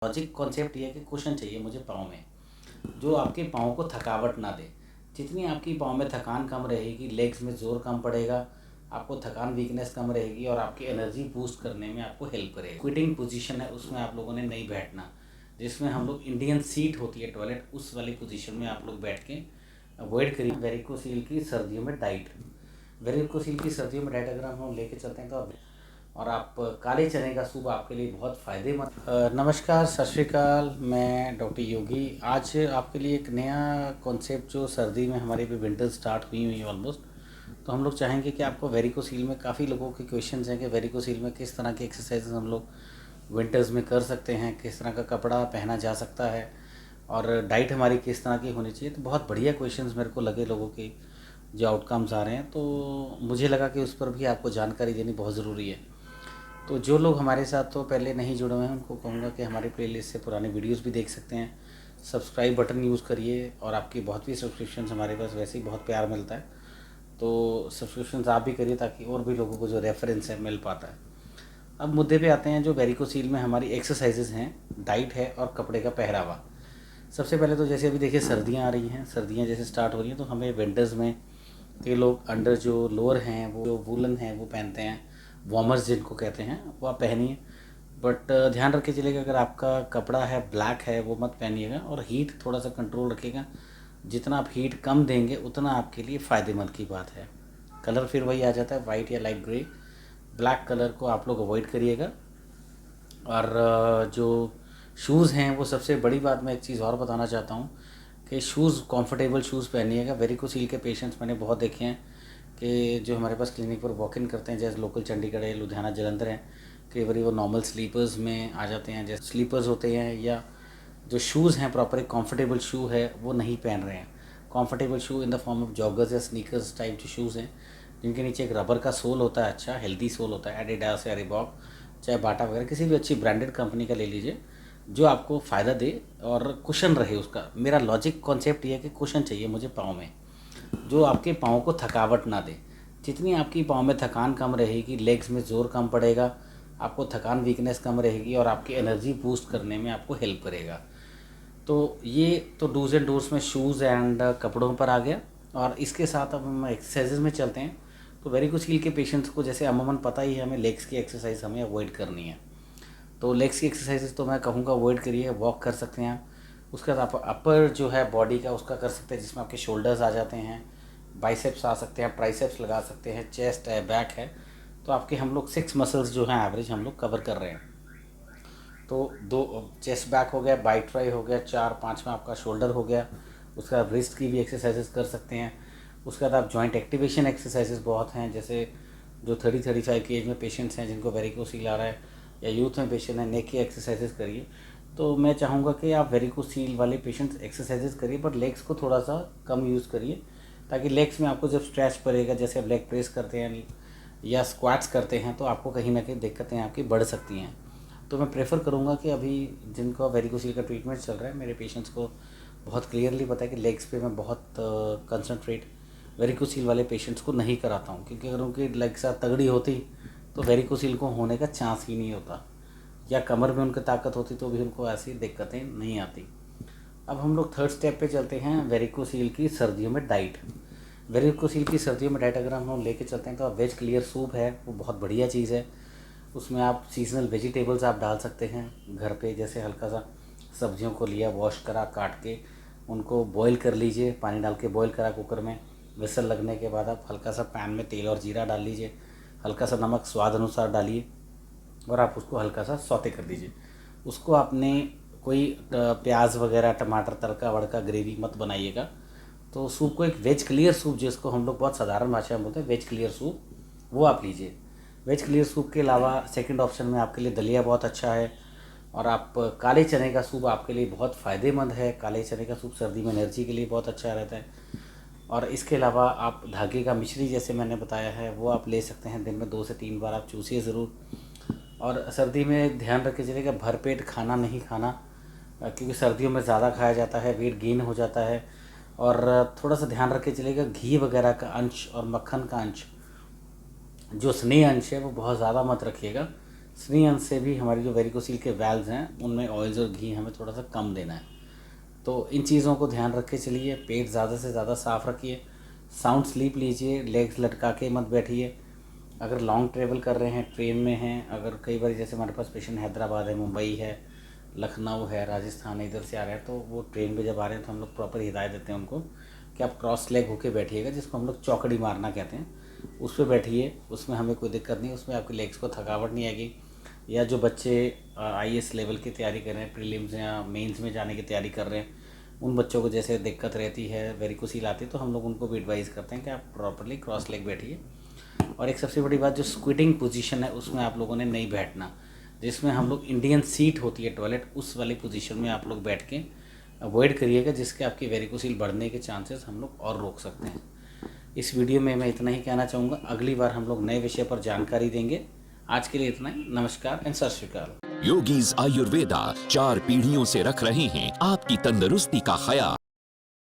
Logic concept ये है कि कुशन चाहिए मुझे पाँव में, जो आपके पाँव को थकावट ना दे। जितनी आपकी पाँव में थकान कम रहेगी, लेग्स में ज़ोर कम पड़ेगा, आपको थकान वीकनेस कम रहेगी और आपकी एनर्जी बूस्ट करने में आपको हेल्प करेगा। क्विटिंग पोजीशन है, उसमें आप लोगों ने नहीं बैठना, जिसमें हम लोग इंडियन सीट होती है टॉयलेट, उस वाली पोजीशन में आप लोग बैठ के अवॉइड करिए। वेरिकोसील की सर्दियों में डाइट, वेरिकोसील की सर्दियों में डाइट अगर हम लेके चलते हैं तो और आप काले चने का सूप आपके लिए बहुत फ़ायदेमंद। नमस्कार, सत श्री अकाल, मैं डॉक्टर योगी। आज आपके लिए एक नया कॉन्सेप्ट, जो सर्दी में हमारे भी विंटर स्टार्ट हुई हुई ऑलमोस्ट, तो हम लोग चाहेंगे कि आपको वेरिकोसील में काफ़ी लोगों के क्वेश्चंस हैं कि वेरिकोसील में किस तरह की एक्सरसाइजेज हम लोग विंटर्स में कर सकते हैं, किस तरह का कपड़ा पहना जा सकता है और डाइट हमारी किस तरह की होनी चाहिए। तो बहुत बढ़िया क्वेश्चंस मेरे को लगे लोगों के, जो आउटकम्स आ रहे हैं, तो मुझे लगा कि उस पर भी आपको जानकारी देनी बहुत ज़रूरी है। तो जो लोग हमारे साथ तो पहले नहीं जुड़े हुए हैं, उनको कहूँगा कि हमारी प्लेलिस्ट से पुराने वीडियोस भी देख सकते हैं। सब्सक्राइब बटन यूज़ करिए, और आपकी बहुत भी सब्सक्रिप्शंस हमारे पास वैसे ही बहुत प्यार मिलता है, तो सब्सक्रिप्शंस आप भी करिए ताकि और भी लोगों को जो रेफरेंस है मिल पाता है। अब मुद्दे पे आते हैं, जो वेरिकोसील में हमारी एक्सरसाइजेज हैं, डाइट है और कपड़े का पहरावा। सबसे पहले तो जैसे अभी देखिए सर्दियाँ आ रही हैं, सर्दियाँ जैसे स्टार्ट हो रही हैं, तो हमें विंटर्स में कई लोग अंडर जो लोअर हैं, वो जो वूलन है वो पहनते हैं, वार्मर्स जिनको कहते हैं, वो आप पहनिए। बट ध्यान रख के चलिएगा, अगर आपका कपड़ा है ब्लैक है वो मत पहनिएगा, और हीट थोड़ा सा कंट्रोल रखिएगा। जितना आप हीट कम देंगे उतना आपके लिए फ़ायदेमंद की बात है। कलर फिर वही आ जाता है, वाइट या लाइट ग्रे। ब्लैक कलर को आप लोग अवॉइड करिएगा। और जो शूज़ हैं, वो सबसे बड़ी बात मैं एक चीज़ और बताना चाहता हूँ कि शूज़, कंफर्टेबल शूज़ पहनिएगा। वेरिकोसील के पेशेंट्स मैंने बहुत देखे हैं कि जो हमारे पास क्लिनिक पर वॉक इन करते हैं, जैसे लोकल चंडीगढ़ है, लुधियाना, जलंधर हैं, कई बार वो नॉर्मल स्लीपर्स में आ जाते हैं, जैसे स्लीपर्स होते हैं, या जो शूज़ हैं प्रॉपर एक कंफर्टेबल शू है वो नहीं पहन रहे हैं। Comfortable shoe in the form of joggers या स्नीकर्स टाइप जो शूज़ हैं, जिनके नीचे एक रबर का सोल होता है, अच्छा हेल्दी सोल होता है, एडिडास या रिबॉक, चाहे बाटा वगैरह, किसी भी अच्छी ब्रांडेड कंपनी का ले लीजिए, जो आपको फ़ायदा दे और कुशन रहे उसका। मेरा लॉजिक कॉन्सेप्ट ये है कि कुशन चाहिए मुझे पाँव में, जो आपके पाँव को थकावट ना दे। जितनी आपकी पाँव में थकान कम रहेगी, लेग्स में ज़ोर कम पड़ेगा, आपको थकान वीकनेस कम रहेगी और आपकी एनर्जी बूस्ट करने में आपको हेल्प करेगा। तो ये तो डूज़ एंड डोर्स में शूज़ एंड कपड़ों पर आ गया। और इसके साथ अब हम एक्सरसाइजेज में चलते हैं। तो वेरिकोसील के पेशेंट्स को जैसे अमूमन पता ही है, हमें लेग्स की एक्सरसाइज हमें अवॉइड करनी है। तो लेग्स की एक्सरसाइजेज तो मैं कहूँगा अवॉइड करिए, वॉक कर सकते हैं आप। उसके बाद आप अपर जो है बॉडी का उसका कर सकते हैं, जिसमें आपके शोल्डर्स आ जाते हैं, बाइसेप्स आ सकते हैं, ट्राइसेप्स लगा सकते हैं, चेस्ट है, बैक है। तो आपके हम लोग 6 मसल्स जो हैं एवरेज हम लोग कवर कर रहे हैं। तो 2 चेस्ट बैक हो गया, बाई ट्राई हो गया, 4 5 में आपका शोल्डर हो गया। उसके बाद रिस्ट की भी एक्सरसाइजेज कर सकते हैं। उसके बाद आप जॉइंट एक्टिवेशन एक्सरसाइजेज बहुत हैं, जैसे जो 30-35 की एज में पेशेंट्स हैं जिनको वेरिकोसील आ रहा है, या यूथ में पेशेंट हैं, नेक की एक्सरसाइजेज करिए। तो मैं चाहूँगा कि आप वेरिकोसील वाले पेशेंट्स एक्सरसाइजेज करिए, बट लेग्स को थोड़ा सा कम यूज़ करिए, ताकि लेग्स में आपको जब स्ट्रेच पड़ेगा, जैसे आप लेग प्रेस करते हैं या स्क्वाट्स करते हैं, तो आपको कहीं ना कहीं दिक्कतें आपकी बढ़ सकती हैं। तो मैं प्रेफर करूँगा कि अभी जिनको वेरिकोसील का ट्रीटमेंट चल रहा है, मेरे पेशेंट्स को बहुत क्लियरली पता है कि लेग्स पे मैं बहुत कंसंट्रेट वेरिकोसील वाले पेशेंट्स को नहीं कराता हूँ, क्योंकि अगर उनकी लेग्स तगड़ी होती तो वेरिकोसील को होने का चांस ही नहीं होता, या कमर में उनकी ताकत होती तो भी उनको ऐसी दिक्कतें नहीं आती। अब हम लोग थर्ड स्टेप पे चलते हैं, वेरिकोसील की सर्दियों में डाइट। वेरिकोसील की सर्दियों में डाइट अगर हम लोग लेके चलते हैं, तो वेज क्लियर सूप है, वो बहुत बढ़िया चीज़ है। उसमें आप सीजनल वेजिटेबल्स आप डाल सकते हैं घर पे, जैसे हल्का सा सब्जियों को लिया, वॉश करा, काट के उनको बॉईल कर लीजिए, पानी डाल के बॉईल करा कुकर में। विसल लगने के बाद आप हल्का सा पैन में तेल और जीरा डाल लीजिए, हल्का सा नमक स्वाद अनुसार डालिए, और आप उसको हल्का सा सौते कर दीजिए। उसको आपने कोई प्याज वगैरह, टमाटर, तड़का वड़का, ग्रेवी मत बनाइएगा। तो सूप को एक वेज क्लियर सूप, जिसको हम लोग बहुत साधारण भाषा में बोलते हैं वेज क्लियर सूप, वो आप लीजिए। वेज क्लियर सूप के अलावा सेकंड ऑप्शन में आपके लिए दलिया बहुत अच्छा है, और आप काले चने का सूप आपके लिए बहुत फ़ायदेमंद है। काले चने का सूप सर्दी में एनर्जी के लिए बहुत अच्छा रहता है। और इसके अलावा आप धागे का मिश्री, जैसे मैंने बताया है, वो आप ले सकते हैं। दिन में 2 से 3 बार आप चूसिए ज़रूर। और सर्दी में ध्यान रख के चलिएगा, भरपेट खाना नहीं खाना, क्योंकि सर्दियों में ज़्यादा खाया जाता है, वेट गेन हो जाता है। और थोड़ा सा ध्यान रख के चलिएगा, घी वगैरह का अंश और मक्खन का अंश, जो स्नेह अंश है, वो बहुत ज़्यादा मत रखिएगा, स्नेही अंश से भी हमारी जो वेरिकोसील के वैल्व्स हैं उनमें ऑयल्स और घी हमें थोड़ा सा कम देना है। तो इन चीज़ों को ध्यान रख के चलिए। पेट ज़्यादा से ज़्यादा साफ़ रखिए, साउंड स्लीप लीजिए, लेग्स लटका के मत बैठिए। अगर लॉन्ग ट्रेवल कर रहे हैं, ट्रेन में हैं, अगर कई बार जैसे हमारे पास पेशेंट हैदराबाद है, मुंबई है, लखनऊ है, राजस्थान है, इधर से आ रहे हैं, तो वो ट्रेन पे जब आ रहे हैं तो हम लोग प्रॉपर हिदायत देते हैं उनको कि आप क्रॉस लेग होके बैठिएगा, जिसको हम लोग चौकड़ी मारना कहते हैं। उस पर बैठिए, उसमें हमें कोई दिक्कत नहीं, उसमें आपके लेग्स को थकावट नहीं आएगी। या जो बच्चे आईएएस लेवल की तैयारी कर रहे हैं, प्रीलिम्स या मेंस में जाने की तैयारी कर रहे हैं, उन बच्चों को जैसे दिक्कत रहती है, वेरिकोसील आती है, तो हम लोग उनको भी एडवाइस करते हैं कि आप प्रॉपरली क्रॉस लेग बैठिए। और एक सबसे बड़ी बात, जो स्क्विटिंग पोजीशन है उसमें आप लोगों ने नहीं बैठना, जिसमें हम लोग इंडियन सीट होती है टॉयलेट, उस वाली पोजीशन में आप लोग बैठ के अवॉइड करिएगा, जिसके आपकी वेरिकोसील बढ़ने के चांसेस हम लोग और रोक सकते हैं। इस वीडियो में मैं इतना ही कहना चाहूँगा। अगली बार हम लोग नए विषय पर जानकारी देंगे। आज के लिए इतना ही। नमस्कार एंड सत श्री अकाल। योगीज आयुर्वेदा 4 पीढ़ियों से रख रहे हैं आपकी तंदुरुस्ती का ख्याल।